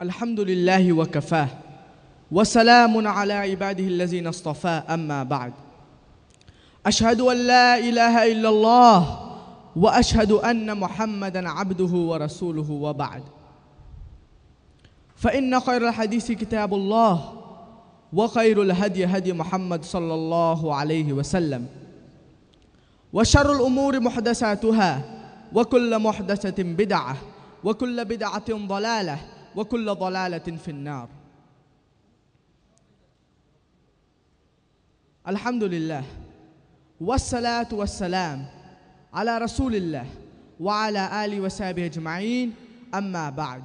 الحمد لله وكفاه وسلام على عباده الذين اصطفى أما بعد أشهد أن لا إله إلا الله وأشهد أن محمدا عبده ورسوله وبعد فإن خير الحديث كتاب الله وخير الهدي هدي محمد صلى الله عليه وسلم وشر الأمور محدثاتها وكل محدثة بدعة وكل بدعة ضلالة وكل ضلالة في النار. الحمد لله والصلاة والسلام على رسول الله وعلى آله وصحبه أجمعين. أما بعد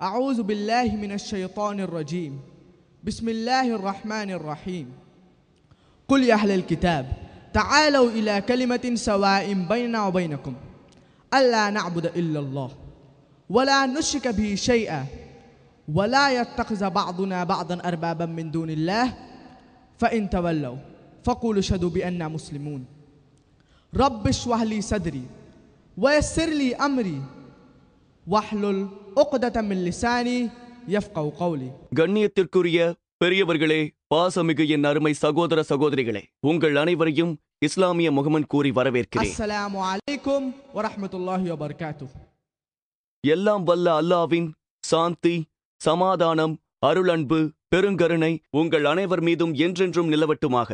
أعوذ بالله من الشيطان الرجيم. بسم الله الرحمن الرحيم. قل يا أهل الكتاب تعالوا إلى كلمة سواء بيننا وبينكم ألا نعبد إلا الله ولا نشرك به شيئا ولا يتخذ بعضنا بعضا أربابا من دون الله فإن تولوا فقولوا اشهدوا بأننا مسلمون. رب اشرح لي صدري ويسر لي أمري واحلل عقدة من لساني يفقهوا قولي. கண்ணியத்திற்குரிய பெரியவர்களே, பாசமிகு என் அருமை சகோதர சகோதரிகளே, உங்கள் அனைவரையும் இஸ்லாமிய முகமன் கூறி வரவேற்கிறேன். அஸ்ஸலாமு அலைக்கும் வரஹ்மத்துல்லாஹி வபரகாத்துஹு. எல்லாம் வல்ல அல்லாஹ்வின் சாந்தி, சமாதானம், அருளன்பு, பெருங்கருணை உங்கள் அனைவர் மீதும் என்றென்றும் நிலவட்டுமாக.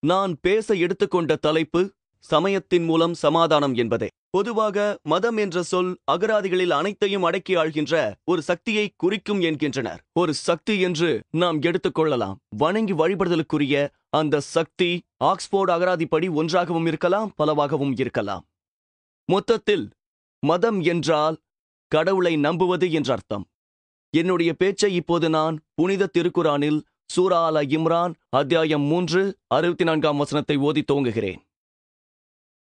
நான் பேச எடுத்துக்கொண்ட தலைப்பு சமயத்தின் மூலம் சமாதானம் என்பதே. பொதுவாக மதம் என்ற சொல் அகராதிகளில் அனைத்தையும் அடக்கி ஆள்கின்ற ஒரு சக்தியை குறிக்கும் என்கின்றனர். ஒரு சக்தி என்று நாம் எடுத்துக்கொள்ளலாம். வணங்கி வழிபடுதலுக்குரிய அந்த சக்தி ஆக்ஸ்போர்ட் அகராதிப்படி ஒன்றாகவும் இருக்கலாம், பலவாகவும் இருக்கலாம். மொத்தத்தில் மதம் என்றால் கடவுளை நம்புவது என்ற அர்த்தம். என்னுடைய பேச்சை இப்போது நான் புனித திருக்குரானில் சூரா அல் இம்ரான் அத்தியாயம் 3 64ஆம் வசனத்தை ஓதி துவங்குகிறேன்.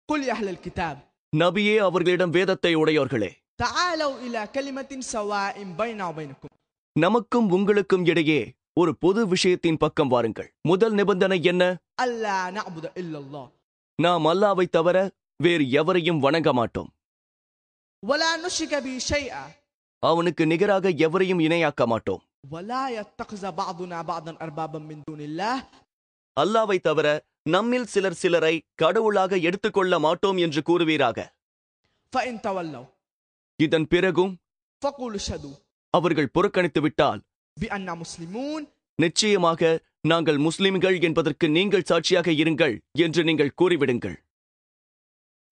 قل يا أهل الكتاب நபியே, அவர்களிடம் வேதத்தை உடையோர்களே, تعالوا إلى كلمة سواء بيننا وبينكم நமக்கும் உங்களுக்கும் இடையே ஒரு பொது விஷயத்தின் பக்கம் வாருங்கள். முதல் நிபந்தனை என்ன? ألا نعبد إلا الله நாம் அல்லாவை தவிர வேறு எவரையும் வணங்க மாட்டோம். ولا نشرك به شيئا அவனுக்கு நிகராக எவரையும் இணையாக்க மாட்டோம். ولا يتخذ بعضنا بعضا أربابا من دون الله அல்லாவை தவிர நம்மில் சிலரை கடவுளாக எடுத்துக்கொள்ள மாட்டோம் என்று கூறுவீராக. فإن تولوا இதன் பிறகும் فقولوا اشهدوا அவர்கள் புறக்கணித்து விட்டால் بأننا مسلمون நிச்சயமாக நாங்கள் முஸ்லிம்கள் என்பதற்கு நீங்கள் சாட்சியாக இருங்கள் என்று நீங்கள் கூறிவிடுங்கள்.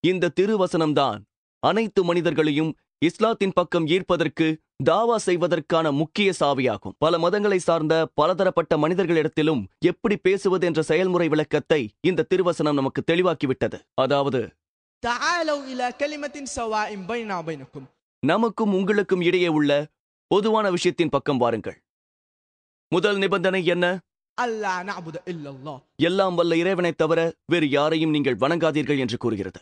இந்த திருவசனம்தான் அனைத்து மனிதர்களையும் இஸ்லாத்தின் பக்கம் ஈர்ப்பதற்கு தாவா செய்வதற்கான முக்கிய சாவியாகும். பல மதங்களை சார்ந்த பலதரப்பட்ட மனிதர்களிடத்திலும் எப்படி பேசுவது என்ற செயல்முறை விளக்கத்தை இந்த திருவசனம் நமக்கு தெளிவாக்கிவிட்டது. அதாவது, تعالوا إلى كلمة سواء بيننا وبينكم நமக்கும் உங்களுக்கும் இடையே உள்ள பொதுவான விஷயத்தின் பக்கம் வாருங்கள். முதல் நிபந்தனை என்ன? ألا نعبد إلا الله எல்லாம் வல்ல இறைவனை தவிர வேறு யாரையும் நீங்கள் வணங்காதீர்கள் என்று கூறுகிறது.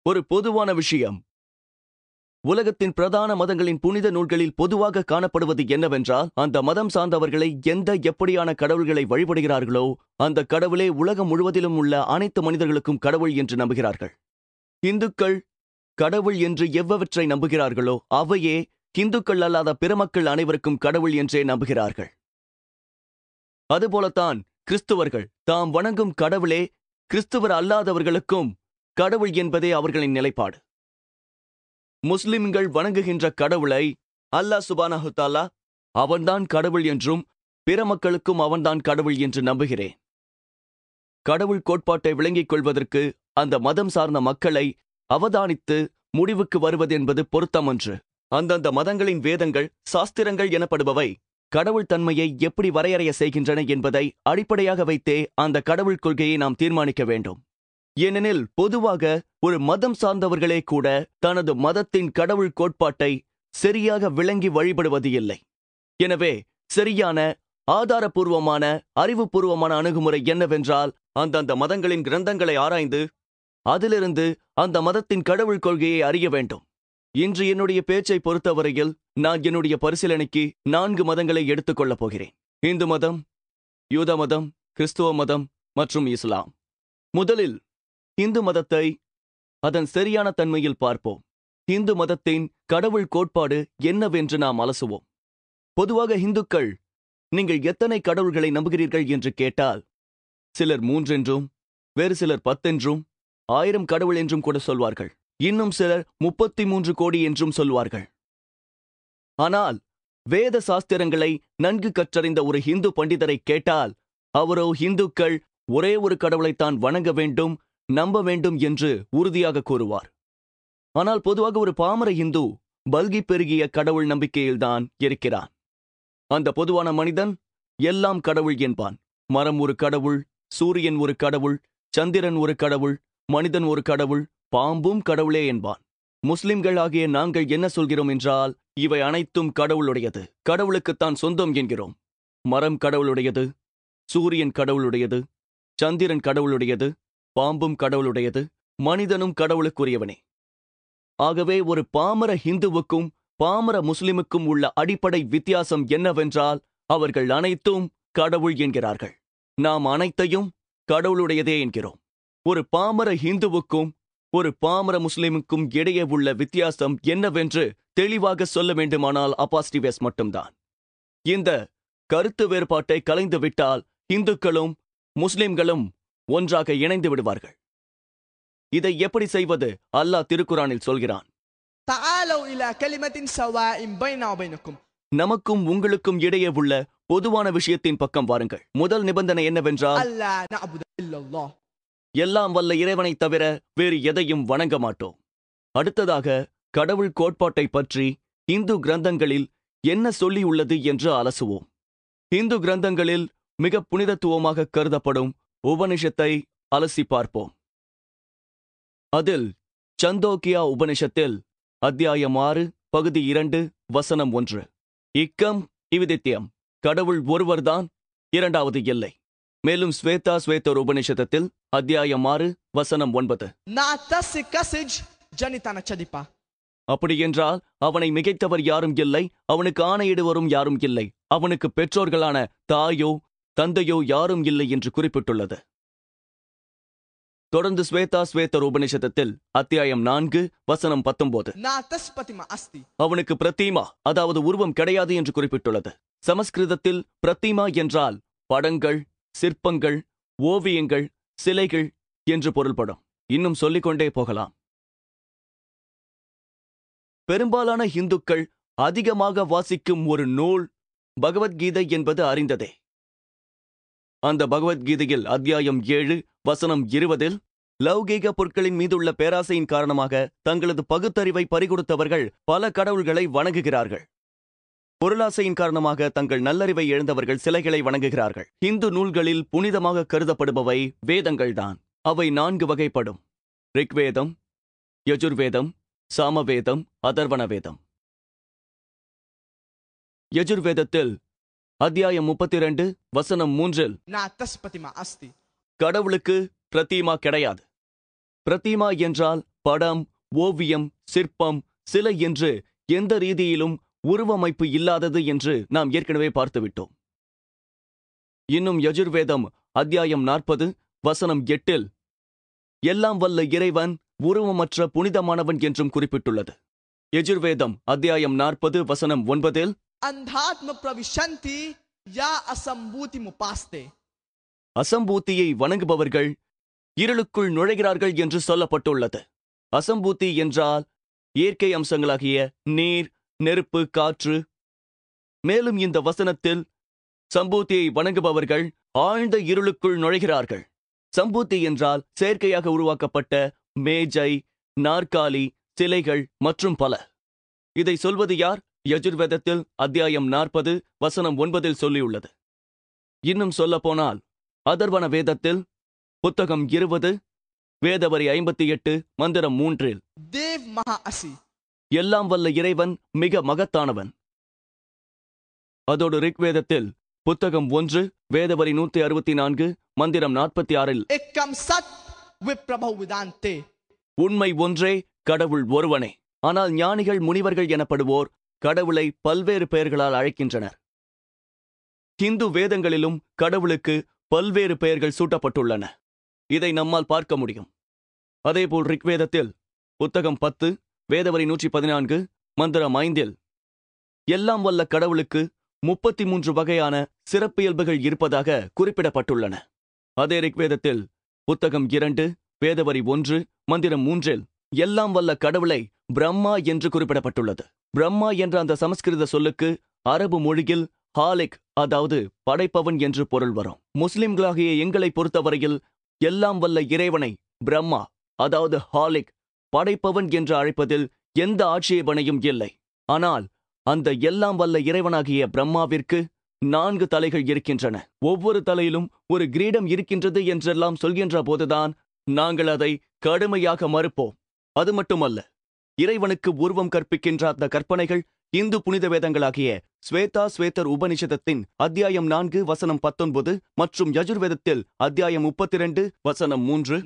ஒரு பொதுவான விஷயம் உலகத்தின் பிரதான மதங்களின் புனித நூல்களில் பொதுவாக காணப்படுவது என்னவென்றால், அந்த மதம் சார்ந்தவர்களை எப்படியான கடவுள்களை வழிபடுகிறார்களோ அந்த கடவுளே உலகம் முழுவதிலும் உள்ள அனைத்து மனிதர்களுக்கும் கடவுள் என்று நம்புகிறார்கள். இந்துக்கள் கடவுள் என்று எவ்வவற்றை நம்புகிறார்களோ அவையே இந்துக்கள் அல்லாத பிற மக்கள் அனைவருக்கும் கடவுள் என்றே நம்புகிறார்கள். அதுபோலத்தான் கிறிஸ்துவர்கள் தாம் வணங்கும் கடவுளே கிறிஸ்துவர் அல்லாதவர்களுக்கும் கடவுள் என்பதே அவர்களின் நிலைப்பாடு. முஸ்லிம்கள் வணங்குகின்ற கடவுளை அல்லாஹ் சுப்ஹானஹு தஆலா அவன்தான் கடவுள் என்றும் பிற மக்களுக்கும் அவன்தான் கடவுள் என்று நம்புகிறேன். கடவுள் கோட்பாட்டை விளங்கிக் கொள்வதற்கு அந்த மதம் சார்ந்த மக்களை அவதானித்து முடிவுக்கு வருவது என்பது பொருத்தமன்று. அந்தந்த மதங்களின் வேதங்கள், சாஸ்திரங்கள் எனப்படுபவை கடவுள் தன்மையை எப்படி வரையறைய செய்கின்றன என்பதை அடிப்படையாக வைத்தே அந்த கடவுள் கொள்கையை நாம் தீர்மானிக்க வேண்டும். ஏனெனில் பொதுவாக ஒரு மதம் சார்ந்தவர்களே கூட தனது மதத்தின் கடவுள் கோட்பாட்டை சரியாக விளங்கி வழிபடுவது இல்லை. எனவே சரியான ஆதாரபூர்வமான அறிவுபூர்வமான அணுகுமுறை என்னவென்றால், அந்தந்த மதங்களின் கிரந்தங்களை ஆராய்ந்து அதிலிருந்து அந்த மதத்தின் கடவுள் கொள்கையை அறிய வேண்டும். இன்று என்னுடைய பேச்சை பொறுத்தவரையில் நான் என்னுடைய பரிசீலனைக்கு 4 மதங்களை எடுத்துக்கொள்ளப் போகிறேன். இந்து மதம், யூத மதம், கிறிஸ்துவ மதம் மற்றும் இஸ்லாம். முதலில் இந்து மதத்தை அதன் சரியான தன்மையில் பார்ப்போம். இந்து மதத்தின் கடவுள் கோட்பாடு என்னவென்று நாம் அலசுவோம். பொதுவாக இந்துக்கள் நீங்கள் எத்தனை கடவுள்களை நம்புகிறீர்கள் என்று கேட்டால் சிலர் 3 என்றும் வேறு சிலர் 10 என்றும் 1000 கடவுள் என்றும் கூட சொல்வார்கள். இன்னும் சிலர் 33 கோடி என்றும் சொல்வார்கள். ஆனால் வேத சாஸ்திரங்களை நன்கு கற்றறிந்த ஒரு இந்து பண்டிதரை கேட்டால் அவரோ இந்துக்கள் ஒரே ஒரு கடவுளைத்தான் வணங்க வேண்டும், நம்ப வேண்டும் என்று உறுதியாக கூறுவார். ஆனால் பொதுவாக ஒரு பாமர இந்து பல்கி பெருகிய கடவுள் நம்பிக்கையில்தான் இருக்கிறான். அந்த பொதுவான மனிதன் எல்லாம் கடவுள் என்பான். மரம் ஒரு கடவுள், சூரியன் ஒரு கடவுள், சந்திரன் ஒரு கடவுள், மனிதன் ஒரு கடவுள், பாம்பும் கடவுளே என்பான். முஸ்லிம்கள் ஆகிய நாங்கள் என்ன சொல்கிறோம் என்றால், இவை அனைத்தும் கடவுளுடையது, கடவுளுக்குத்தான் சொந்தம் என்கிறோம். மரம் கடவுளுடையது, சூரியன் கடவுளுடையது, சந்திரன் கடவுளுடையது, பாம்பும் கடவுளுடையது, மனிதனும் கடவுளுக்குரியவனே. ஆகவே ஒரு பாமர இந்துவுக்கும் பாமர முஸ்லிமுக்கும் உள்ள அடிப்படை வித்தியாசம் என்னவென்றால், அவர்கள் அனைத்தும் கடவுள் என்கிறார்கள். நாம் அனைத்தையும் கடவுளுடையதே என்கிறோம். ஒரு பாமர இந்துவுக்கும் ஒரு பாமர முஸ்லிமுக்கும் இடையே உள்ள வித்தியாசம் என்னவென்று தெளிவாக சொல்ல வேண்டுமானால் அபாஸ்டிவேஸ் மட்டும்தான். இந்த கருத்து வேறுபாட்டை கலைந்துவிட்டால் இந்துக்களும் முஸ்லிம்களும் ஒன்றாக இணைந்து விடுவார்கள். இதை எப்படி செய்வது? அல்லாஹ் திருக்குரானில் சொல்கிறான், تعالوا إلى كلمة سواء بيننا وبينكم. நமக்கும் உங்களுக்கும் இடையே உள்ள பொதுவான விஷயத்தின் பக்கம் வாருங்கள். முதல் நிபந்தனை என்னவென்றால், ألا نعبد إلا الله. எல்லாம் வல்ல இறைவனை தவிர வேறு எதையும் வணங்க மாட்டோம். அடுத்ததாக கடவுள் கோட்பாட்டை பற்றி இந்து கிரந்தங்களில் என்ன சொல்லி உள்ளது என்று அலசுவோம். இந்து கிரந்தங்களில் மிக புனிதத்துவமாக கருதப்படும் உபனிஷத்தை அலசி பார்ப்போம். அதில் சந்தோக்கியா உபனிஷத்தில் அத்தியாயம் 6 பகுதி 2 வசனம் 1, இக்கம் இவிதித்யம், கடவுள் ஒருவர்தான், இரண்டாவது இல்லை. மேலும் ஸ்வேதா ஸ்வேதர் உபனிஷத்தில் அத்தியாயம் 6 வசனம் 9, ناتسي كسج جنتانا چديپا. அப்படியென்றால் அவனை மிகைத்தவர் யாரும் இல்லை, அவனுக்கு ஆணையிடுவரும் யாரும் இல்லை, அவனுக்கு பெற்றோர்களான தாயோ தந்தையோ யாரும் இல்லை என்று குறிப்பிட்டுள்ளது. தொடர்ந்து ஸ்வேதா ஸ்வேதர் உபனிஷத்தில் அத்தியாயம் 4 வசனம் 19, ناتسپتما अस्ति. அவனுக்கு பிரதீமா, அதாவது உருவம் கிடையாது என்று குறிப்பிட்டுள்ளது. சமஸ்கிருதத்தில் பிரதீமா என்றால் படங்கள், சிற்பங்கள், ஓவியங்கள், சிலைகள் என்று பொருள்படும். இன்னும் சொல்லிக்கொண்டே போகலாம். பெரும்பாலான இந்துக்கள் அதிகமாக வாசிக்கும் ஒரு நூல் பகவத்கீதை என்பது அறிந்ததே. அந்த பகவத்கீதையில் அத்தியாயம் 7 வசனம் 20, லௌகீக பொருட்களின் மீதுள்ள பேராசையின் காரணமாக தங்களது பகுத்தறிவை பறிகொடுத்தவர்கள் பல கடவுள்களை வணங்குகிறார்கள். பொருளாசையின் காரணமாக தங்கள் நல்லறிவை இழந்தவர்கள் சிலைகளை வணங்குகிறார்கள். இந்து நூல்களில் புனிதமாக கருதப்படுபவை வேதங்கள்தான். அவை 4 வகைப்படும்: ரிக்வேதம், யஜுர்வேதம், சாமவேதம், அதர்வண வேதம். யஜுர்வேதத்தில் அத்தியாயம் 32 வசனம் 3, ناتسپتما अस्ति. கடவுளுக்கு பிரதீமா கிடையாது. பிரதீமா என்றால் படம், ஓவியம், சிற்பம், சிலை என்று எந்த ரீதியிலும் உருவமைப்பு இல்லாதது என்று நாம் ஏற்கனவே பார்த்துவிட்டோம். இன்னும் யஜுர்வேதம் அத்தியாயம் 40 வசனம் 8, எல்லாம் வல்ல இறைவன் உருவமற்ற புனிதமானவன் என்றும் குறிப்பிட்டுள்ளது. யஜுர்வேதம் அத்தியாயம் 40 வசனம் 9, अंधात्म प्रविशन्ति या असंभूति मुपास्ते. அசம்பூத்தியை வணங்குபவர்கள் இருளுக்குள் நுழைகிறார்கள் என்று சொல்லப்பட்டுள்ளது. அசம்பூத்தி என்றால் இயற்கை அம்சங்களாகிய நீர், நெருப்பு, காற்று. மேலும் இந்த வசனத்தில் சம்பூத்தியை வணங்குபவர்கள் ஆழ்ந்த இருளுக்குள் நுழைகிறார்கள். சம்பூத்தி என்றால் செயற்கையாக உருவாக்கப்பட்ட மேஜை, நாற்காலி, சிலைகள் மற்றும் பல. இதை சொல்வது யார்? யஜுர்வேதத்தில் அத்தியாயம் 40 வசனம் 9 சொல்லியுள்ளது. இன்னும் சொல்லப்போனால் அதர்வண வேதத்தில் புத்தகம் 20 வேதவரி 58 மந்திரம் 3, देव महा असि. எல்லாம் வல்ல இறைவன் மிக மகத்தானவன். அதோடு ரிக்வேதத்தில் புத்தகம் 1 வேதவரி 164 மந்திரம் 46, एकम सत विप्रभु विदान्ते. உண்மை ஒன்றே, கடவுள் ஒருவனே. ஆனால் ஞானிகள், முனிவர்கள் எனப்படுவோர் கடவுளை பல்வேறு பெயர்களால் அழைக்கின்றனர். ஹிந்து வேதங்களிலும் கடவுளுக்கு பல்வேறு பெயர்கள் சூட்டப்பட்டுள்ளன. இதை நம்மால் பார்க்க முடியும். அதேபோல் ரிக்வேதத்தில் புத்தகம் 10 வேதவரி 114 மந்திரம் 5, எல்லாம் வல்ல கடவுளுக்கு 33 வகையான சிறப்பியல்புகள் இருப்பதாக குறிப்பிடப்பட்டுள்ளன. அதே ரிக்வேதத்தில் புத்தகம் 2, வேதவரி 1, மந்திரம் 3இல் எல்லாம் வல்ல கடவுளை பிரம்மா என்று குறிப்பிடப்பட்டுள்ளது. பிரம்மா என்ற அந்த சமஸ்கிருத சொல்லுக்கு அரபு மொழியில் ஹாலிக், அதாவது படைப்பவன் என்று பொருள் வரும். முஸ்லிம்களாகிய எங்களை பொறுத்தவரையில் எல்லாம் வல்ல இறைவனை பிரம்மா, அதாவது ஹாலிக், படைப்பவன் என்று அழைப்பதில் எந்த ஆட்சேபனையும் இல்லை. ஆனால் அந்த எல்லாம் வல்ல இறைவனாகிய பிரம்மாவிற்கு 4 தலைகள் இருக்கின்றன. ஒவ்வொரு தலையிலும் ஒரு கிரீடம் இருக்கின்றது என்றெல்லாம் சொல்கின்ற போதுதான் நாங்கள் அதை கடுமையாக மறுப்போம். அது மட்டுமல்ல, இறைவனுக்கு உருவம் கற்பிக்கின்ற அந்த கற்பனைகள் இந்து புனித வேதங்களாகிய ஸ்வேதா ஸ்வேதர் உபனிஷதத்தின் அத்தியாயம் 4 வசனம் 19 மற்றும் யஜுர்வேதத்தில் அத்தியாயம் 32 வசனம் 3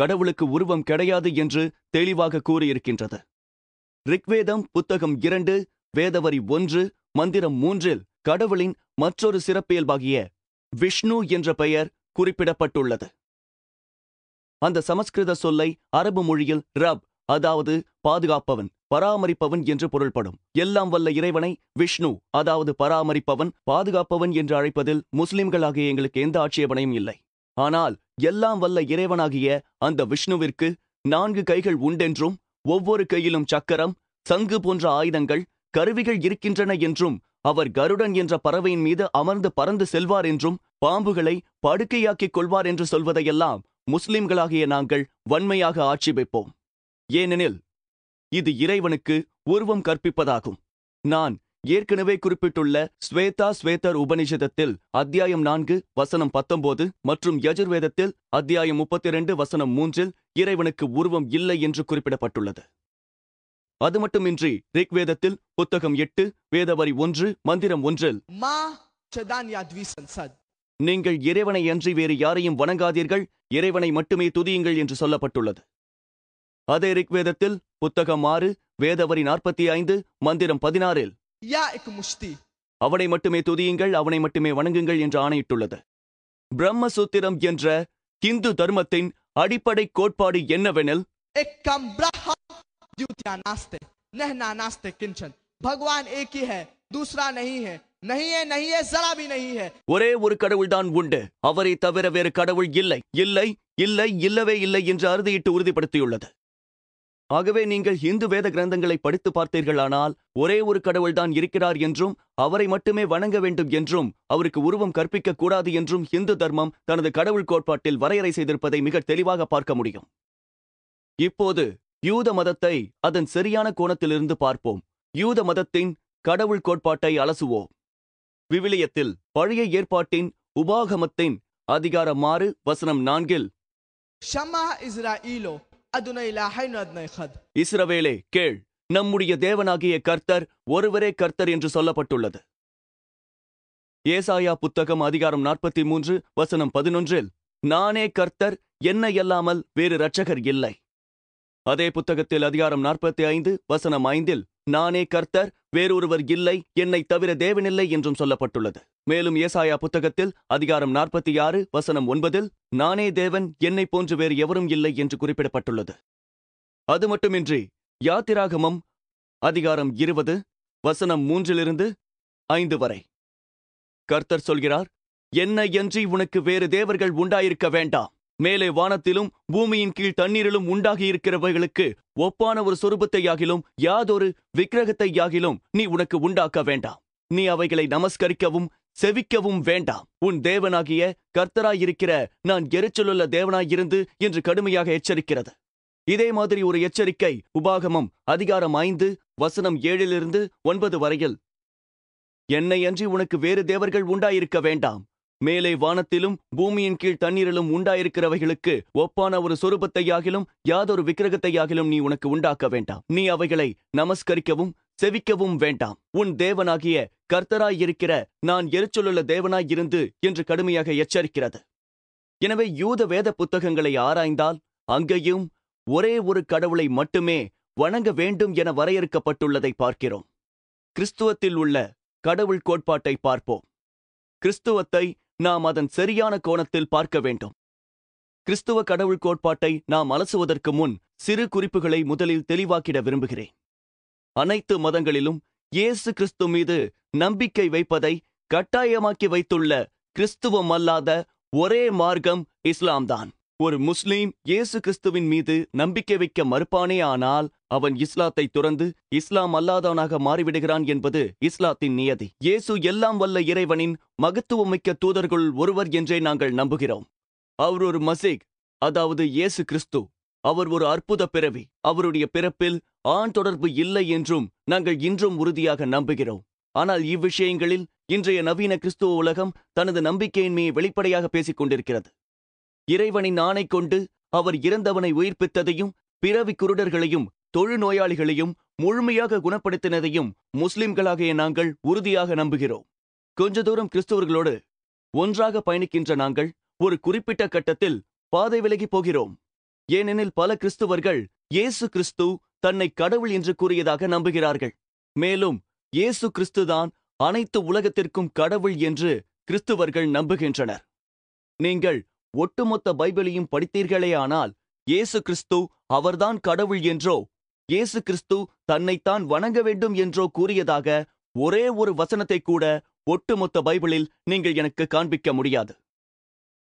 கடவுளுக்கு உருவம் கிடையாது என்று தெளிவாக கூறியிருக்கின்றது. ரிக்வேதம் புத்தகம் 2, வேதவரி 1, மந்திரம் 3இல் கடவுளின் மற்றொரு சிறப்பியல்பாகிய விஷ்ணு என்ற பெயர் குறிப்பிடப்பட்டுள்ளது. அந்த சமஸ்கிருத சொல்லை அரபு மொழியில் ரப், அதாவது பாதுகாப்பவன், பராமரிப்பவன் என்று பொருள்படும். எல்லாம் வல்ல இறைவனை விஷ்ணு, அதாவது பராமரிப்பவன், பாதுகாப்பவன் என்று அழைப்பதில் முஸ்லிம்களாகிய எங்களுக்கு எந்த ஆட்சேபனையும் இல்லை. ஆனால் எல்லாம் வல்ல இறைவனாகிய அந்த விஷ்ணுவிற்கு 4 கைகள் உண்டென்றும் ஒவ்வொரு கையிலும் சக்கரம், சங்கு போன்ற ஆயுதங்கள், கருவிகள் இருக்கின்றன என்றும் அவர் கருடன் என்ற பறவையின் மீது அமர்ந்து பறந்து செல்வார் என்றும் பாம்புகளை படுக்கையாக்கிக் கொள்வார் என்று சொல்வதையெல்லாம் முஸ்லிம்களாகிய நாங்கள் வன்மையாக ஆட்சேபிப்போம். ஏனெனில் இது இறைவனுக்கு உருவம் கற்பிப்பதாகும். நான் ஏற்கனவே குறிப்பிட்டுள்ள ஸ்வேதா ஸ்வேதர் உபனிஷதத்தில் அத்தியாயம் 4 வசனம் 19 மற்றும் யஜுர்வேதத்தில் அத்தியாயம் 32 வசனம் 3இல் இறைவனுக்கு உருவம் இல்லை என்று குறிப்பிடப்பட்டுள்ளது. அது மட்டுமின்றி ரிக்வேதத்தில் புத்தகம் 8, வேதவரி 1, மந்திரம் 1இல் நீங்கள் இறைவனை அன்றி வேறு யாரையும் வணங்காதீர்கள், இறைவனை மட்டுமே துதியுங்கள் என்று சொல்லப்பட்டுள்ளது. அதே ரிக்வேதத்தில் புத்தகம் 6, வேதவரி 45, மந்திரம் 16இல் அவனை மட்டுமே துதியுங்கள், அவனை மட்டுமே வணங்குங்கள் என்று ஆணையிட்டுள்ளது. பிரம்மசூத்திரம் என்ற இந்து தர்மத்தின் அடிப்படை கோட்பாடு என்னவெனில், भगवान एक ही है, दूसरा नहीं है, नहीं है, नहीं है, जरा भी नहीं है. ஒரே ஒரு கடவுள்தான் உண்டு, அவரை தவிர வேறு கடவுள் இல்லை, இல்லை, இல்லை, இல்லவே இல்லை என்று அறுதியிட்டு உறுதிப்படுத்தியுள்ளது. ஆகவே நீங்கள் இந்து வேத கிரந்தங்களை படித்து பார்த்தீர்களானால் ஒரே ஒரு கடவுள்தான் இருக்கிறார் என்றும் அவரை மட்டுமே வணங்க வேண்டும் என்றும் அவருக்கு உருவம் கற்பிக்க கூடாது என்றும் இந்து தர்மம் தனது கடவுள் கோட்பாட்டில் வரையறை செய்திருப்பதை மிக தெளிவாக பார்க்க முடியும். இப்போது யூத மதத்தை அதன் சரியான கோணத்திலிருந்து பார்ப்போம். யூத மதத்தின் கடவுள் கோட்பாட்டை அலசுவோம். விவிலியத்தில் பழைய ஏற்பாட்டின் உபாகமத்தின் அதிகாரம் 6 வசனம் 4இல் இஸ்ரவேலே கேள், நம்முடைய தேவனாகிய கர்த்தர் ஒருவரே கர்த்தர் என்று சொல்லப்பட்டுள்ளது. ஏசாயா புத்தகம் அதிகாரம் 43 வசனம் 11இல் நானே கர்த்தர், என்னை அல்லாமல் வேறு இரட்சகர் இல்லை. அதே புத்தகத்தில் அதிகாரம் 45 வசனம் 5இல் நானே கர்த்தர், வேறொருவர் இல்லை, என்னை தவிர தேவனில்லை என்றும் சொல்லப்பட்டுள்ளது. மேலும் ஏசாயா புத்தகத்தில் அதிகாரம் 46 வசனம் 9இல் நானே தேவன், என்னை போன்று வேறு எவரும் இல்லை என்று குறிப்பிடப்பட்டுள்ளது. அது மட்டுமின்றி யாத்திராகமம் அதிகாரம் 20 வசனம் 3இலிருந்து 5 வரை கர்த்தர் சொல்கிறார், என்னையன்றி உனக்கு வேறு தேவர்கள் உண்டாயிருக்க வேண்டாம். மேலே வானத்திலும் பூமியின் கீழ் தண்ணீரிலும் உண்டாகி இருக்கிறவைகளுக்கு ஒப்பான ஒரு சொரூபத்தையாகிலும் யாதொரு விக்கிரகத்தையாகிலும் நீ உனக்கு உண்டாக்க வேண்டாம். நீ அவைகளை நமஸ்கரிக்கவும் செவிக்கவும் வேண்டாம். உன் தேவனாகிய கர்த்தராயிருக்கிற நான் எரிச்சலுள்ள தேவனாயிருந்து என்று கடுமையாக எச்சரிக்கிறது. இதே மாதிரி ஒரு எச்சரிக்கை உபாகமம் அதிகாரம் 5 வசனம் 7இலிருந்து 9 வரையில் என்னை அன்றி உனக்கு வேறு தேவர்கள் உண்டாயிருக்க வேண்டாம். மேலே வானத்திலும் பூமியின் கீழ் தண்ணீரிலும் உண்டாயிருக்கிறவைகளுக்கு ஒப்பான ஒரு சொரூபத்தையாகிலும் யாதொரு விக்கிரகத்தையாகிலும் நீ உனக்கு உண்டாக்க வேண்டாம். நீ அவைகளை நமஸ்கரிக்கவும் செவிக்கவும் வேண்டாம். உன் தேவனாகிய கர்த்தராயிருக்கிற நான் எரிச்சலுள்ள தேவனாயிருந்து என்று கடுமையாக எச்சரிக்கிறது. எனவே யூத வேத புத்தகங்களை ஆராய்ந்தால் அங்கேயும் ஒரே ஒரு கடவுளை மட்டுமே வணங்க வேண்டும் என வரையறுக்கப்பட்டுள்ளதை பார்க்கிறோம். கிறிஸ்துவத்தில் உள்ள கடவுள் கோட்பாட்டை பார்ப்போம். கிறிஸ்துவத்தை நாம் அதன் சரியான கோணத்தில் பார்க்க வேண்டும். கிறிஸ்துவ கடவுள் கோட்பாட்டை நாம் அலசுவதற்கு முன் சிறு குறிப்புகளை முதலில் தெளிவாக்கிட விரும்புகிறேன். அனைத்து மதங்களிலும் இயேசு கிறிஸ்து மீது நம்பிக்கை வைப்பதை கட்டாயமாக்கி வைத்துள்ள கிறிஸ்துவம் அல்லாத ஒரே மார்க்கம் இஸ்லாம்தான். ஒரு முஸ்லீம் இயேசு கிறிஸ்துவின் மீது நம்பிக்கை வைக்க மறுப்பானே ஆனால் அவன் இஸ்லாத்தை துறந்து இஸ்லாம் அல்லாதவனாக மாறிவிடுகிறான் என்பது இஸ்லாத்தின் நியதி. இயேசு எல்லாம் வல்ல இறைவனின் மகத்துவமிக்க தூதர்கள் ஒருவர் என்றே நாங்கள் நம்புகிறோம். அவர் ஒரு மசீக், அதாவது இயேசு கிறிஸ்து. அவர் ஒரு அற்புத பிறவி. அவருடைய பிறப்பில் ஆண் தொடர்பு இல்லை என்றும் நாங்கள் இன்றும் உறுதியாக நம்புகிறோம். ஆனால் இவ்விஷயங்களில் இன்றைய நவீன கிறிஸ்துவ உலகம் தனது நம்பிக்கையின்மையை வெளிப்படையாக பேசிக் கொண்டிருக்கிறது. இறைவனின் ஆணை கொண்டு அவர் இறந்தவனை உயிர்ப்பித்ததையும் பிறவி குருடர்களையும் தொழுநோயாளிகளையும் முழுமையாக குணப்படுத்தினதையும் முஸ்லிம்களாகிய நாங்கள் உறுதியாக நம்புகிறோம். கொஞ்ச தூரம் கிறிஸ்தவர்களோடு ஒன்றாக பயணிக்கின்ற நாங்கள் ஒரு குறிப்பிட்ட கட்டத்தில் பாதை விலகி போகிறோம். ஏனெனில் பல கிறிஸ்துவர்கள் இயேசு கிறிஸ்து தன்னை கடவுள் என்று கூறியதாக நம்புகிறார்கள். மேலும் இயேசு கிறிஸ்துதான் அனைத்து உலகத்திற்கும் கடவுள் என்று கிறிஸ்துவர்கள் நம்புகின்றனர். நீங்கள் ஒட்டுமொத்த பைபிளையும் படித்தீர்களேயானால் இயேசு கிறிஸ்து அவர்தான் கடவுள் என்றோ இயேசு கிறிஸ்து தன்னைத்தான் வணங்க வேண்டும் என்றோ கூறியதாக ஒரே ஒரு வசனத்தை கூட ஒட்டுமொத்த பைபிளில் நீங்கள் எனக்கு காண்பிக்க முடியாது.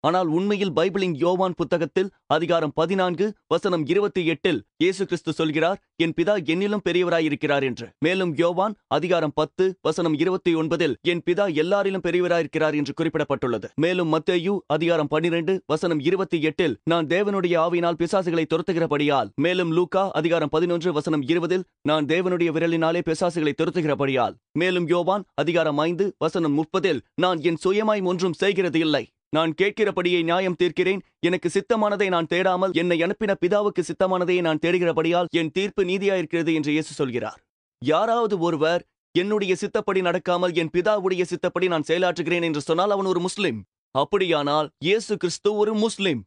ஆனால் உண்மையில் பைபிளின் யோவான் புத்தகத்தில் அதிகாரம் 14 வசனம் 28 இயேசு கிறிஸ்து சொல்கிறார், என் பிதா என்னிலும் பெரியவராயிருக்கிறார் என்று. மேலும் யோவான் அதிகாரம் 10 வசனம் 29 என் பிதா எல்லாரிலும் பெரியவராயிருக்கிறார் என்று குறிப்பிடப்பட்டுள்ளது. மேலும் மத்தேயு அதிகாரம் 12 வசனம் 28 நான் தேவனுடைய ஆவியினால் பிசாசுகளை துரத்துகிறபடியால். மேலும் லூக்கா அதிகாரம் 11 வசனம் 20 நான் தேவனுடைய விரலினாலே பிசாசுகளை துரத்துகிறபடியால். மேலும் யோவான் அதிகாரம் 5 வசனம் 30 நான் என் சுயமாய் ஒன்றும் செய்கிறது இல்லை, நான் கேட்கிறபடியே நியாயம் தீர்க்கிறேன். எனக்கு சித்தமானதை நான் தேடாமல் என்னை அனுப்பின பிதாவுக்கு சித்தமானதையே நான் தேடுகிறபடியால் என் தீர்ப்பு நீதியாயிருக்கிறது என்று இயேசு சொல்கிறார். யாராவது ஒருவர் என்னுடைய சித்தப்படி நடக்காமல் என் பிதாவுடைய சித்தப்படி நான் செயலாற்றுகிறேன் என்று சொன்னால் அவன் ஒரு முஸ்லிம். அப்படியானால் இயேசு கிறிஸ்து ஒரு முஸ்லிம்.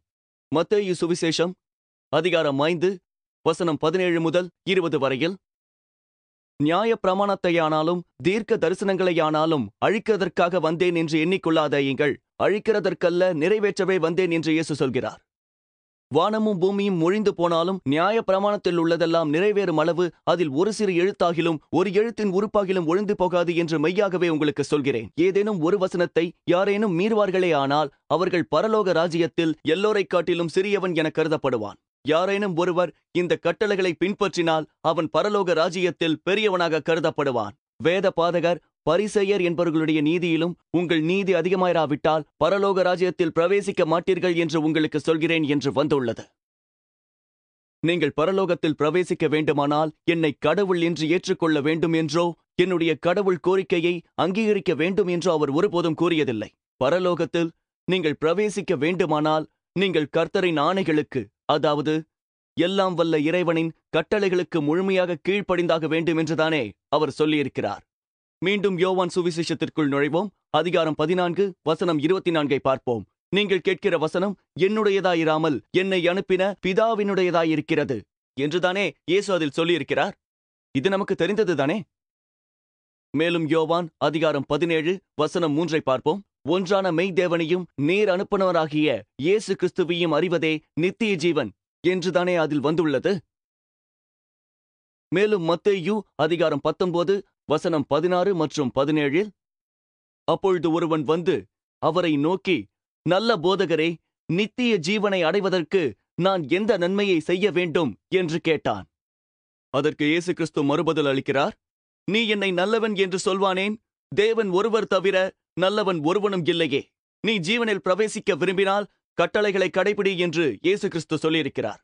மத்தேயு சுவிசேஷம் அதிகாரம் 5 வசனம் 17 முதல் 20 வரையில் நியாய பிரமாணத்தையானாலும் தீர்க்க தரிசனங்களையானாலும் அழிக்கிறதற்காக வந்தேன் என்று எண்ணிக்கொள்ளாதீங்கள், அழிக்கிறதற்கல்ல நிறைவேற்றவே வந்தேன் என்று இயேசு சொல்கிறார். வானமும் பூமியும் ஒழிந்து போனாலும் நியாய பிரமாணத்தில் உள்ளதெல்லாம் நிறைவேறும் அளவு அதில் ஒரு சிறு எழுத்தாகிலும் ஒரு எழுத்தின் உறுப்பாகிலும் ஒழிந்து போகாது என்று மெய்யாகவே உங்களுக்கு சொல்கிறேன். ஏதேனும் ஒரு வசனத்தை யாரேனும் மீறுவார்களே ஆனால் அவர்கள் பரலோக ராஜ்யத்தில் எல்லோரை காட்டிலும் சிறியவன் என கருதப்படுவான். யாரேனும் ஒருவர் இந்த கட்டளைகளை பின்பற்றினால் அவன் பரலோக ராஜ்யத்தில் பெரியவனாக கருதப்படுவான். வேத பாதகர் பரிசேயர் என்பவர்களுடைய நீதியிலும் உங்கள் நீதி அதிகமாயிராவிட்டால் பரலோக ராஜ்யத்தில் பிரவேசிக்க மாட்டீர்கள் என்று உங்களுக்கு சொல்கிறேன் என்று வந்துள்ளது. நீங்கள் பரலோகத்தில் பிரவேசிக்க வேண்டுமானால் என்னை கடவுள் என்று ஏற்றுக்கொள்ள வேண்டும் என்றோ என்னுடைய கடவுள் கோரிக்கையை அங்கீகரிக்க வேண்டும் என்றோ அவர் ஒருபோதும் கூறியதில்லை. பரலோகத்தில் நீங்கள் பிரவேசிக்க வேண்டுமானால் நீங்கள் கர்த்தரின் ஆணைகளுக்கு, அதாவது எல்லாம் வல்ல இறைவனின் கட்டளைகளுக்கு முழுமையாக கீழ்ப்படிந்தாக வேண்டும் என்றுதானே அவர் சொல்லியிருக்கிறார். மீண்டும் யோவான் சுவிசேஷத்திற்குள் நுழைவோம். அதிகாரம் 14 வசனம் 24 பார்ப்போம். நீங்கள் கேட்கிற வசனம் என்னுடையதாயிராமல் என்னை அனுப்பின பிதாவினுடையதாயிருக்கிறது என்றுதானே இயேசு அதில் சொல்லியிருக்கிறார். இது நமக்கு தெரிந்ததுதானே. மேலும் யோவான் அதிகாரம் 17 வசனம் 3 பார்ப்போம். ஒன்றான மெய்தேவனையும் நேர் அனுப்புனவராகிய இயேசு கிறிஸ்துவையும் அறிவதே நித்திய ஜீவன் என்றுதானே அதில் வந்துள்ளது. மேலும் மத்தேயு அதிகாரம் 19 வசனம் 16 மற்றும் 17 அப்பொழுது ஒருவன் வந்து அவரை நோக்கி, நல்ல போதகரே, நித்திய ஜீவனை அடைவதற்கு நான் எந்த நன்மையை செய்ய வேண்டும் என்று கேட்டான். அதற்கு இயேசு கிறிஸ்து மறுபதல் அளிக்கிறார், நீ என்னை நல்லவன் என்று சொல்வானேன்? தேவன் ஒருவர் தவிர நல்லவன் ஒருவனும் இல்லையே. நீ ஜீவனில் பிரவேசிக்க விரும்பினால் கட்டளைகளை கடைபிடி என்று இயேசு கிறிஸ்து சொல்லியிருக்கிறார்.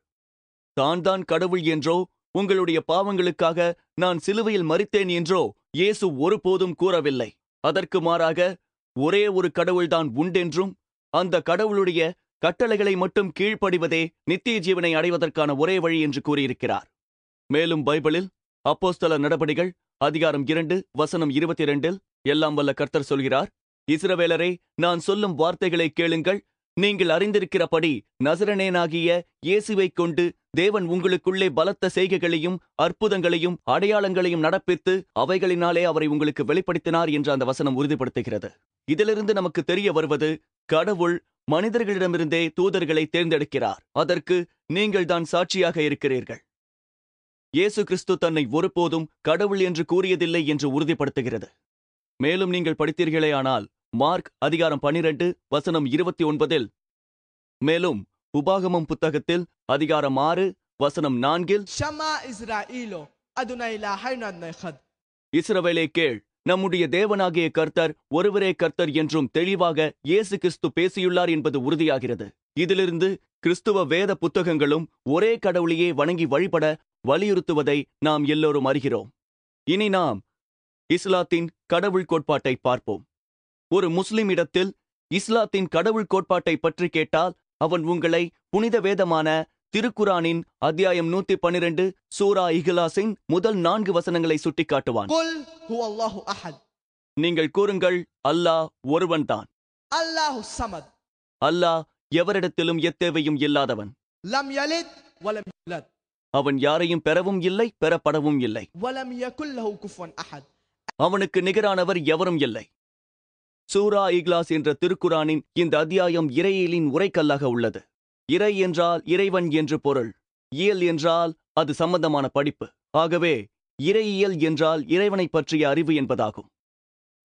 தான் கடவுள் என்றோ உங்களுடைய பாவங்களுக்காக நான் சிலுவையில் மரித்தேன் என்றோ இயேசு ஒருபோதும் கூறவில்லை. அதற்கு மாறாக ஒரே ஒரு கடவுள்தான் உண்டென்றும் அந்த கடவுளுடைய கட்டளைகளை மட்டும் கீழ்ப்படிவதே நித்திய ஜீவனை அடைவதற்கான ஒரே வழி என்று கூறியிருக்கிறார். மேலும் பைபிளில் அப்போஸ்தலர் நடபடிகள் அதிகாரம் 2 வசனம் 22 எல்லாம் வல்ல கர்த்தர் சொல்கிறார், இஸ்ரவேலரே, நான் சொல்லும் வார்த்தைகளை கேளுங்கள். நீங்கள் அறிந்திருக்கிறபடி நசரேனாகிய இயேசுவைக் கொண்டு தேவன் உங்களுக்குள்ளே பலத்த செய்கைகளையும் அற்புதங்களையும் அடையாளங்களையும் நடப்பித்து அவைகளினாலே அவரை உங்களுக்கு வெளிப்படுத்தினார் என்று அந்த வசனம் உறுதிப்படுத்துகிறது. இதிலிருந்து நமக்கு தெரிய வருவது, கடவுள் மனிதர்களிடமிருந்தே தூதர்களை தேர்ந்தெடுக்கிறார். அதற்கு நீங்கள்தான் சாட்சியாக இருக்கிறீர்கள். இயேசு கிறிஸ்து தன்னை ஒருபோதும் கடவுள் என்று கூறியதில்லை என்று உறுதிப்படுத்துகிறது. மேலும் நீங்கள் படித்தீர்களேயானால் மார்க் அதிகாரம் 12 வசனம் 29 மேலும் உபாகமம் புத்தகத்தில் அதிகாரம் 6 வசனம் 4 ஷமா இஸ்ராயீலோ அதுனை இலாஹைனா நஹத் இஸ்ரவேலே கேள், நம்முடைய தேவனாகிய கர்த்தர் ஒருவரே கர்த்தர் என்றும் தெளிவாக இயேசு கிறிஸ்து பேசியுள்ளார் என்பது உறுதியாகிறது. இதிலிருந்து கிறிஸ்துவ வேத புத்தகங்களும் ஒரே கடவுளையே வணங்கி வழிபட வலியுறுத்துவதை நாம் எல்லோரும் அறிகிறோம். இனி நாம் இஸ்லாத்தின் கடவுள் கோட்பாட்டை பார்ப்போம். ஒரு முஸ்லிம் இடத்தில் இஸ்லாத்தின் கடவுள் கோட்பாட்டை பற்றி கேட்டால் அவன் உங்களை புனித வேதமான திருக்குரானின் அத்தியாயம் 112 சூரா இஹ்லாஸின் முதல் 4 வசனங்களை சுட்டிக்காட்டுவான். குல் ஹுவல்லாஹு அஹத், நீங்கள் கூறுங்கள், அல்லாஹ் ஒருவன்தான். அல்லாஹு ஸமத், அல்லாஹ் எவரிடத்திலும் எத்தேவையும் இல்லாதவன். லம் யலித் வலம் யூலத், அவன் யாரையும் பெறவும் இல்லை, பெறப்படவும் இல்லை. வலம் யகுல் லஹு குஃபுவன் அஹத், அவனுக்கு நிகரானவர் எவரும் இல்லை. சூரா இஹ்லாஸ் என்ற திருக்குரானின் இந்த அத்தியாயம் இறையியலின் உரைக்கல்லாக உள்ளது. இறை என்றால் இறைவன் என்று பொருள். இயல் என்றால் அது சம்பந்தமான படிப்பு. ஆகவே இறையியல் என்றால் இறைவனை பற்றிய அறிவு என்பதாகும்.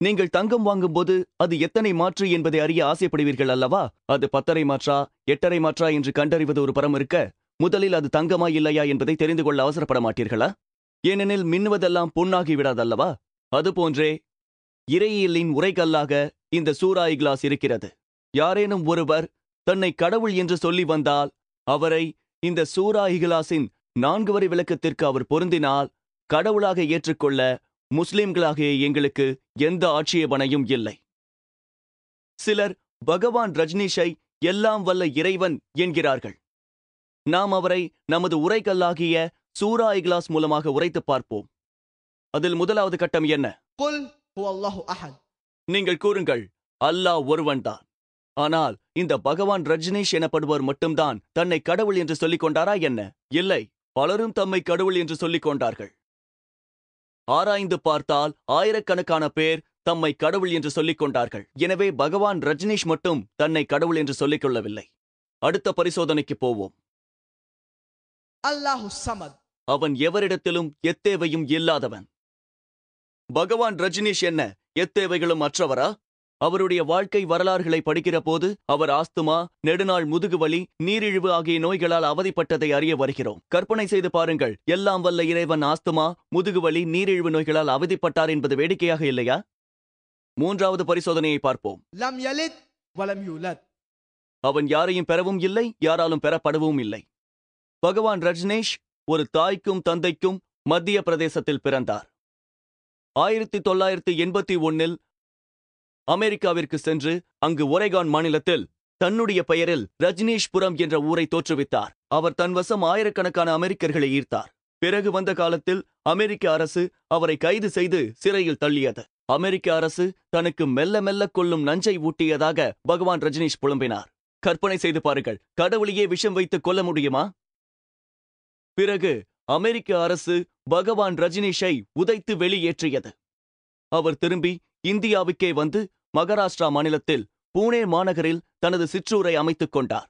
நீங்கள் தங்கம் வாங்கும்போது அது எத்தனை மாற்று என்பதை அறிய ஆசைப்படுவீர்கள் அல்லவா? அது 10 மாற்றா 8 மாற்றா என்று கண்டறிவது ஒரு புறம் இருக்க, முதலில் அது தங்கமா இல்லையா என்பதை தெரிந்து கொள்ள அவசரப்பட மாட்டீர்களா? ஏனெனில் மின்னுவதெல்லாம் பொன்னாகி விடாதல்லவா? அதுபோன்றே இறையியலின் உரைக்கல்லாக இந்த சூரா இஹ்லாஸ் இருக்கிறது. யாரேனும் ஒருவர் தன்னை கடவுள் என்று சொல்லி வந்தால் அவரை இந்த சூரா இஹ்லாஸின் 4 வரி விளக்கத்திற்கு அவர் பொருந்தினால் கடவுளாக ஏற்றுக்கொள்ள முஸ்லிம்களாகிய எங்களுக்கு எந்த ஆட்சேபனையும் இல்லை. சிலர் பகவான் ரஜ்னீஷை எல்லாம் வல்ல இறைவன் என்கிறார்கள். நாம் அவரை நமது உரைக்கல்லாகிய சூரா இஹ்லாஸ் மூலமாக உரைத்து பார்ப்போம். அதில் முதலாவது கட்டம் என்ன? குல் ஹுவல்லாஹு அஹத், நீங்கள் கூறுங்கள், அல்லாஹ் ஒருவன்தான். ஆனால் இந்த பகவான் ரஜ்னீஷ் எனப்படுவர் மட்டும்தான் தன்னை கடவுள் என்று சொல்லிக் கொண்டாரா என்ன? இல்லை, பலரும் தம்மை கடவுள் என்று சொல்லிக் கொண்டார்கள். ஆராய்ந்து பார்த்தால் ஆயிரக்கணக்கான பேர் தம்மை கடவுள் என்று சொல்லிக் கொண்டார்கள். எனவே பகவான் ரஜ்னீஷ் மட்டும் தன்னை கடவுள் என்று சொல்லிக் கொள்ளவில்லை. அடுத்த பரிசோதனைக்கு போவோம். அல்லாஹு ஸமத், அவன் எவரிடத்திலும் எத்தேவையும் இல்லாதவன். பகவான் ரஜ்னீஷ் என்ன எத்தேவைகளும் அற்றவரா? அவருடைய வாழ்க்கை வரலாறுகளை படிக்கிற போது அவர் ஆஸ்துமா, நெடுநாள் முதுகுவலி, நீரிழிவு ஆகிய நோய்களால் அவதிப்பட்டதை அறிய வருகிறோம். கற்பனை செய்து பாருங்கள், எல்லாம் வல்ல இறைவன் ஆஸ்துமா, முதுகுவலி, நீரிழிவு நோய்களால் அவதிப்பட்டார் என்பது வேடிக்கையாக இல்லையா? 3வது பரிசோதனையை பார்ப்போம். லம் யலித் வலம் யூலத், அவன் யாரையும் பெறவும் இல்லை, யாராலும் பெறப்படவும் இல்லை. பகவான் ரஜ்னீஷ் ஒரு தாய்க்கும் தந்தைக்கும் மத்திய பிரதேசத்தில் பிறந்தார். 1981 அமெரிக்காவிற்கு சென்று அங்கு ஒரேகான் மாநிலத்தில் தன்னுடைய பெயரில் ரஜ்னீஷ்புரம் என்ற ஊரை தோற்றுவித்தார். அவர் தன்வசம் ஆயிரக்கணக்கான அமெரிக்கர்களை ஈர்த்தார். பிறகு வந்த காலத்தில் அமெரிக்க அரசு அவரை கைது செய்து சிறையில் தள்ளியது. அமெரிக்க அரசு தனக்கு மெல்ல மெல்ல கொல்லும் நஞ்சை ஊட்டியதாக பகவான் ரஜ்னீஷ் புலம்பினார். கற்பனை செய்து பாருங்கள், கடவுளையே விஷம் வைத்து கொல்ல முடியுமா? பிறகு அமெரிக்க அரசு பகவான் ரஜ்னீஷை உதைத்து வெளியேற்றியது. அவர் திரும்பி இந்தியாவுக்கே வந்து மகாராஷ்டிரா மாநிலத்தில் பூனே மாநகரில் தனது சிற்றூரை அமைத்துக் கொண்டார்.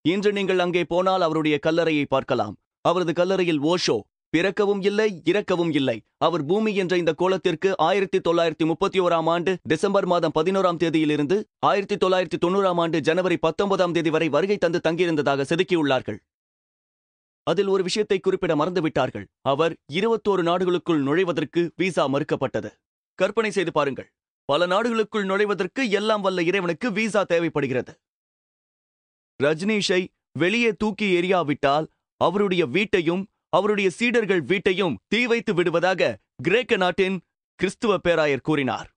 இன்று நீங்கள் அங்கே போனால் அவருடைய கல்லறையை பார்க்கலாம். அவரது கல்லறையில் ஓஷோ பிறக்கவும் இல்லை, இறக்கவும் இல்லை. அவர் பூமி என்ற இந்த கோலத்திற்கு 1931ஆம் ஆண்டு டிசம்பர் மாதம் 11ஆம் தேதியிலிருந்து 1990ஆம் ஆண்டு ஜனவரி 19ஆம் தேதி வரை வருகை தந்து தங்கியிருந்ததாக செதுக்கியுள்ளார்கள். அதில் ஒரு விஷயத்தை குறிப்பிட மறந்துவிட்டார்கள். அவர் 21 நாடுகளுக்குள் நுழைவதற்கு விசா மறுக்கப்பட்டது. கற்பனை செய்து பாருங்கள், பல நாடுகளுக்குள் நுழைவதற்கு எல்லாம் வல்ல இறைவனுக்கு விசா தேவைப்படுகிறது. ரஜ்னீஷை வெளியே தூக்கி எறியாவிட்டால் அவருடைய வீட்டையும் அவருடைய சீடர்கள் வீட்டையும் தீ வைத்து விடுவதாக கிரேக்க நாட்டின் கிறிஸ்துவ பேராயர் கூறினார்.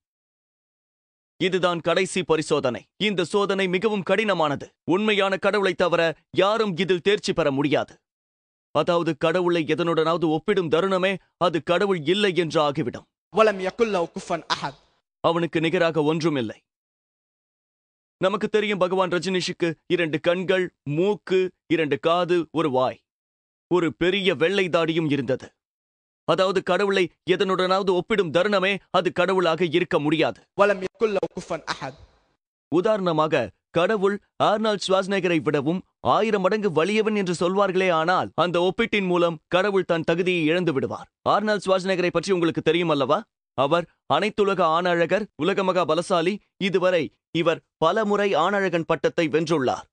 இதுதான் கடைசி பரிசோதனை. இந்த சோதனை மிகவும் கடினமானது. உண்மையான கடவுளை தவிர யாரும் இதில் தேர்ச்சி பெற முடியாது. அதாவது கடவுளை எதனுடனாவது ஒப்பிடும் தருணமே அது கடவுள் இல்லை என்று ஆகிவிடும். வலம் யகுல் லஹு குஃபுவன் அஹத், அவனுக்கு நிகராக ஒன்றுமில்லை. நமக்கு தெரியும், பகவான் ரஜ்னீஷுக்கு 2 கண்கள், மூக்கு, 2 காது, ஒரு வாய், ஒரு பெரிய வெள்ளை தாடியும் இருந்தது. அதாவது கடவுளை எதனுடனாவது ஒப்பிடும் தருணமே அது கடவுளாக இருக்க முடியாது. வலம் யகுல் லஹு குஃபுவன் அஹத். உதாரணமாக கடவுள் ஆர்னால்ட் ஷ்வார்ஸ்நெகரை விடவும் 1000 மடங்கு வலியவன் என்று சொல்வார்களே, ஆனால் அந்த ஒப்பீட்டின் மூலம் கடவுள் தன் தகுதியை இழந்து விடுவார். ஆர்னால்ட் ஷ்வார்ஸ்நெகரை பற்றி உங்களுக்கு தெரியும் அல்லவா? அவர் அனைத்துலக ஆணழகர், உலக மகா பலசாலி. இதுவரை இவர் பல முறை ஆணழகன் பட்டத்தை வென்றுள்ளார்.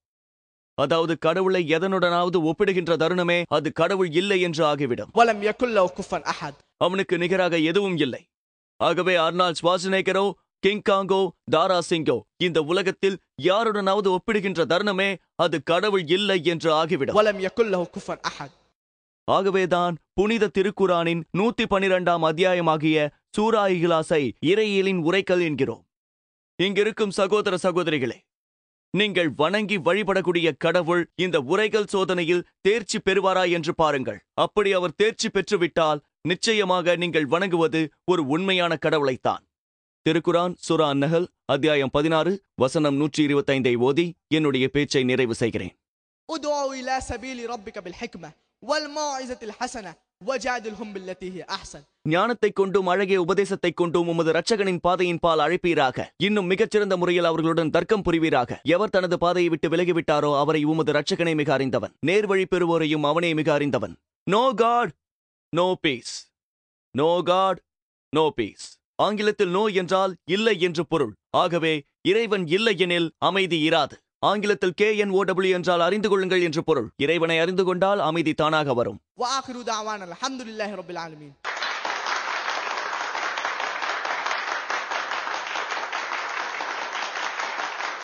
அதாவது கடவுளை எதனுடனாவது ஒப்பிடுகின்ற தருணமே அது கடவுள் இல்லை என்று ஆகிவிடும். ولم يكن له كفوا أحد. அவனுக்கு நிகராக எதுவும் இல்லை. ஆகவே ஆர்னால்ட் ஷ்வார்ஸ்நெகரோ, கிங் காங்கோ, தாரா சிங்கோ இந்த உலகத்தில் யாருடனாவது ஒப்பிடுகின்ற தருணமே அது கடவுள் இல்லை என்று ஆகிவிடும். ولم يكن له كفوا أحد. ஆகவேதான் புனித திருக்குரானின் 112ஆம் அத்தியாயமாகிய சூரா இஹ்லாஸை இறையியலின் உரைக்கல் என்கிறோம். இங்கிருக்கும் சகோதர சகோதரிகளே, நீங்கள் வணங்கி வழிபடக்கூடிய கடவுள் இந்த உரைகள் சோதனையில் தேர்ச்சி பெறுவாரா என்று பாருங்கள். அப்படி அவர் தேர்ச்சி பெற்றுவிட்டால் நிச்சயமாக நீங்கள் வணங்குவது ஒரு உண்மையான கடவுளைத்தான். திருக்குரான் சூரா அன்-நஹல் அத்தியாயம் 16 வசனம் 125 ஓதி என்னுடைய பேச்சை நிறைவு செய்கிறேன். ادعوا إلى سبيل ربك بالحكمة والموعظة الحسنة وجادلهم بالتي هي أحسن. ஞானத்தைக் கொண்டும் அழகிய உபதேசத்தைக் கொண்டும் உமது இரட்சகனின் பாதையின் பால் அழைப்பீராக. இன்னும் மிகச்சிறந்த முறையில் அவர்களுடன் தர்க்கம் புரிவீராக. எவர் தனது பாதையை விட்டு விலகிவிட்டாரோ அவரை உமது இரட்சகனை மிக அறிந்தவன். நேர்வழி பெறுவோரையும் அவனே மிக அறிந்தவன். No God, no peace. No God, no peace. ஆங்கிலத்தில் நோ என்றால் இல்லை என்று பொருள். ஆகவே இறைவன் இல்லை எனில் அமைதி இராது. ஆங்கிலத்தில் KNOW என்றால் அறிந்து கொள்ளுங்கள் என்று பொருள். இறைவனை அறிந்து கொண்டால் அமைதி தானாக வரும். وآخر دعوانا الحمد لله رب العالمين.